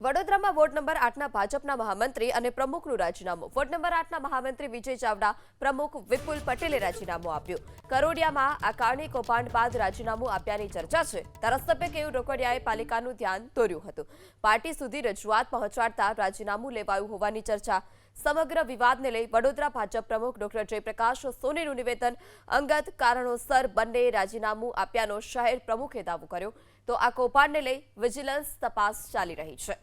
વડોદરામાં ward number 8ના ભાજપના મહામંત્રી અને પ્રમુખનું રાજીનામું. વોર્ડ નંબર 8ના મહામંત્રી વિજય ચાવડા, પ્રમુખ વિપુલ પટેલે રાજીનામું આપ્યું. કરોડિયામાં આ કારણી કૌભાંડ બાદ રાજીનામું આપ્યાની ચર્ચા છે. ધારાસભ્ય કેયુ રોકડિયાએ પાલિકાનું ધ્યાન દોર્યું હતું. પાર્ટી સુધી રજૂઆત પહોંચાડતા રાજીનામું લેવાયું હોવાની ચર્ચા. સમગ્ર વિવાદને લઈ વડોદરા ભાજપ પ્રમુખ ડોક્ટર જયપ્રકાશ સોનીનું નિવેદન. અંગત કારણોસર બંને રાજીનામું આપ્યાનો શહેર પ્રમુખે દાવો કર્યો. તો આ કૌભાંડને લઈ વિજિલન્સ તપાસ ચાલી રહી છે.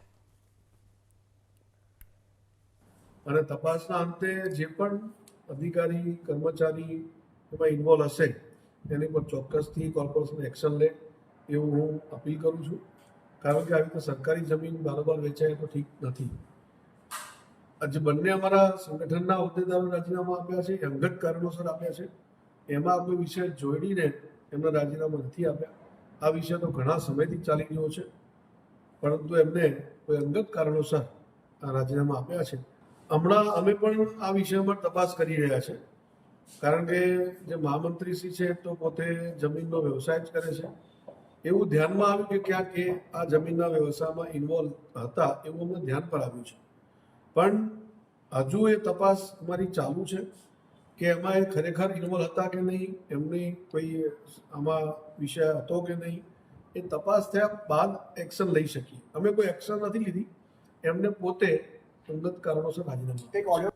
અને તપાસના અંતે જે પણ અધિકારી કર્મચારી એમાં ઇન્વોલ્વ હશે એની પર ચોક્કસથી કોર્પોરેશન એક્શન લે એવું હું અપીલ કરું છું. કારણ કે આવી રીતે સરકારી જમીન બારોબાર વેચાય તો ઠીક નથી. આજે બંને અમારા સંગઠનના હોદ્દેદારો રાજીનામા આપ્યા છે, અંગત કારણોસર આપ્યા છે. એમાં કોઈ વિષય જોડીને એમના રાજીનામા નથી આપ્યા. આ વિષય તો ઘણા સમયથી ચાલી રહ્યો છે, પરંતુ એમને કોઈ અંગત કારણોસર આ રાજીનામા આપ્યા છે. હમણાં અમે પણ આ વિષયમાં તપાસ કરી રહ્યા છે. કારણ કે જે મહામંત્રીશ્રી છે તો પોતે જમીનનો વ્યવસાય જ કરે છે. એવું ધ્યાનમાં આવ્યું કે ક્યાંક એ આ જમીનના વ્યવસાયમાં ઇન્વોલ્વ હતા એવું અમને ધ્યાન પર આવ્યું છે. પણ હજુ એ તપાસ અમારી ચાલુ છે કે એમાં એ ખરેખર ઇન્વોલ્વ હતા કે નહીં, એમની કોઈ આમાં વિષય હતો કે નહીં, એ તપાસ થયા બાદ એક્શન લઈ શકીએ. અમે કોઈ એક્શન નથી લીધી. એમને પોતે અંગત કારણોસર રાજીનામું.